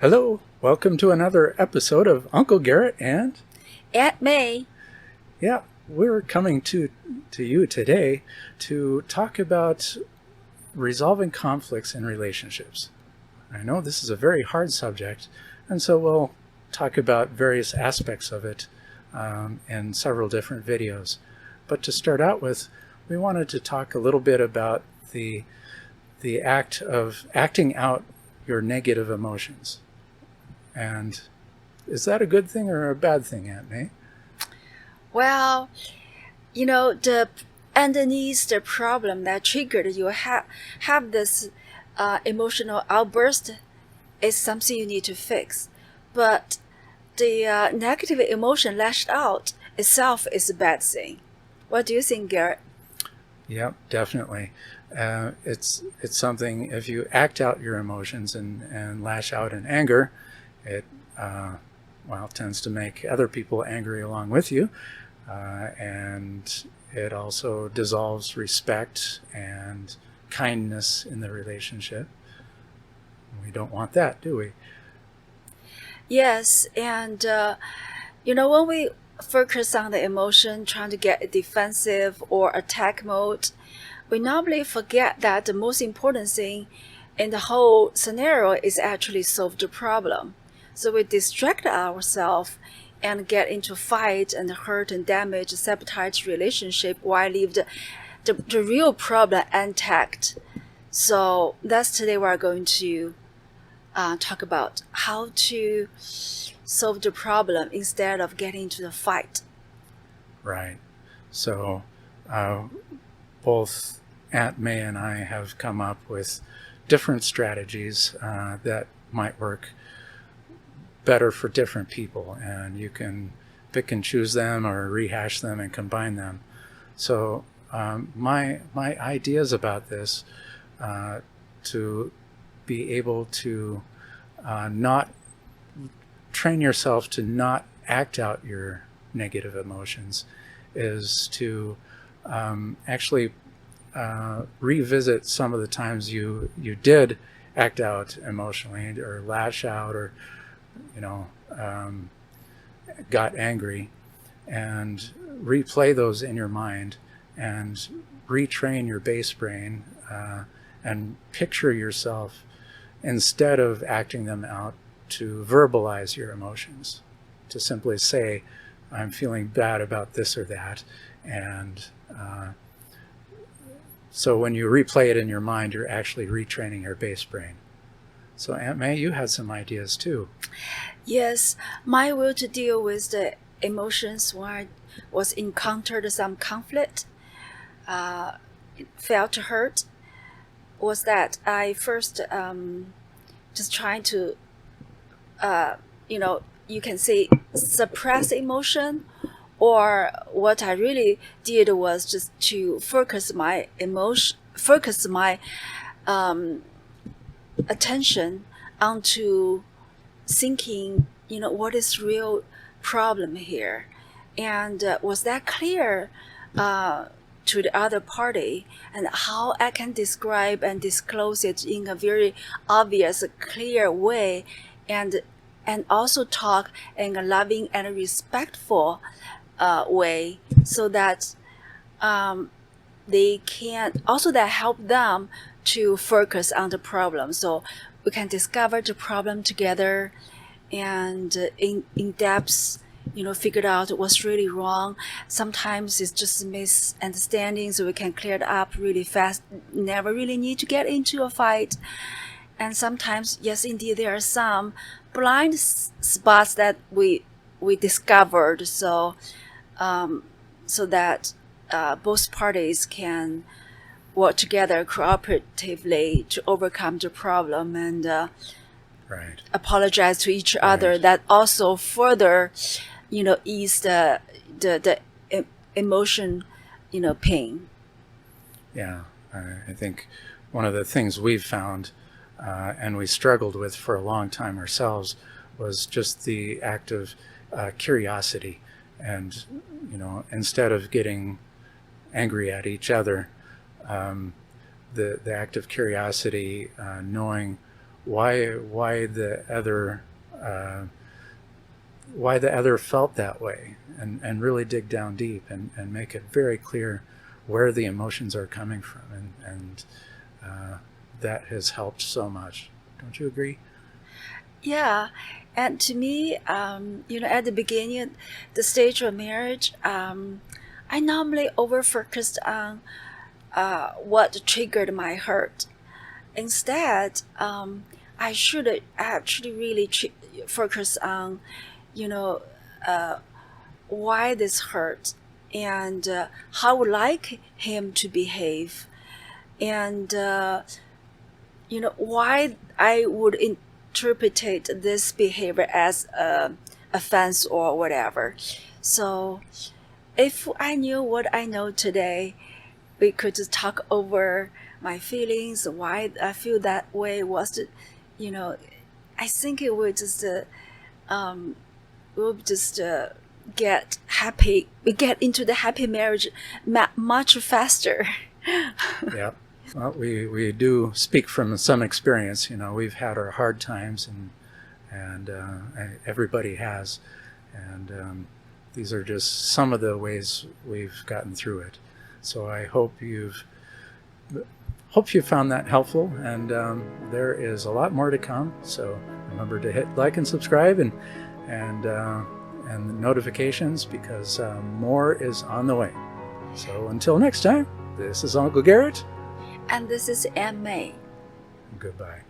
Hello, welcome to another episode of Uncle Garrett and Aunt May. yeah, we're coming to you today to talk about resolving conflicts in relationships. I know this is a very hard subject, and so we'll talk about various aspects of it in several different videos. But to start out with, we wanted to talk a little bit about the act of acting out your negative emotions. And is that a good thing or a bad thing, Aunt May? Well, the underneath the problem that triggered you have this emotional outburst is something you need to fix. But the negative emotion lashed out itself is a bad thing. What do you think, Garrett? Yep, definitely. It's something, if you act out your emotions and lash out in anger, it tends to make other people angry along with you, and it also dissolves respect and kindness in the relationship. We don't want that, do we? Yes, and when we focus on the emotion, trying to get a defensive or attack mode, we normally forget that the most important thing in the whole scenario is actually solve the problem. So we distract ourselves and get into fight and hurt and damage, sabotage relationship while leave the real problem intact. So that's today we're going to talk about how to solve the problem instead of getting into the fight. Right. So both Aunt May and I have come up with different strategies that might work better for different people, and you can pick and choose them or rehash them and combine them. So my ideas about this, to be able to not train yourself to not act out your negative emotions, is to actually revisit some of the times you did act out emotionally or lash out or got angry, and replay those in your mind and retrain your base brain, and picture yourself, instead of acting them out, to verbalize your emotions, to simply say, I'm feeling bad about this or that. And so when you replay it in your mind, you're actually retraining your base brain. So Aunt May, you had some ideas too. Yes, my will to deal with the emotions when I was encountered some conflict, felt hurt, was that I first just trying to, you can say suppress emotion, or what I really did was just to focus my attention onto thinking, what is real problem here, and was that clear to the other party, and how I can describe and disclose it in a very obvious, clear way, and also talk in a loving and respectful way, so that they can also that help them to focus on the problem. So we can discover the problem together, and in depth, figure out what's really wrong. Sometimes it's just misunderstanding, so we can clear it up really fast. Never really need to get into a fight. And sometimes, yes, indeed, there are some blind spots that we discovered. So that both parties can work together cooperatively to overcome the problem, and Right. apologize to each other. Right. That also further, ease the emotion, pain. Yeah, I think one of the things we've found, and we struggled with for a long time ourselves, was just the act of curiosity. And, instead of getting angry at each other, the act of curiosity, knowing why the other felt that way, and really dig down deep and make it very clear where the emotions are coming from, and that has helped so much. Don't you agree? Yeah, and to me, at the beginning, the stage of marriage, I normally over focused on what triggered my hurt. Instead, I should actually really focus on, why this hurt, and how I would like him to behave, and why I would interpret this behavior as offense or whatever. So if I knew what I know today, we could just talk over my feelings, why I feel that way. I think it would just get happy. We get into the happy marriage much faster. Yeah. Well, we do speak from some experience. We've had our hard times, and everybody has, and these are just some of the ways we've gotten through it. So I hope you found that helpful, and there is a lot more to come. So remember to hit like and subscribe, and the notifications, because more is on the way. So until next time, this is Uncle Garrett. And this is Ann May. Goodbye.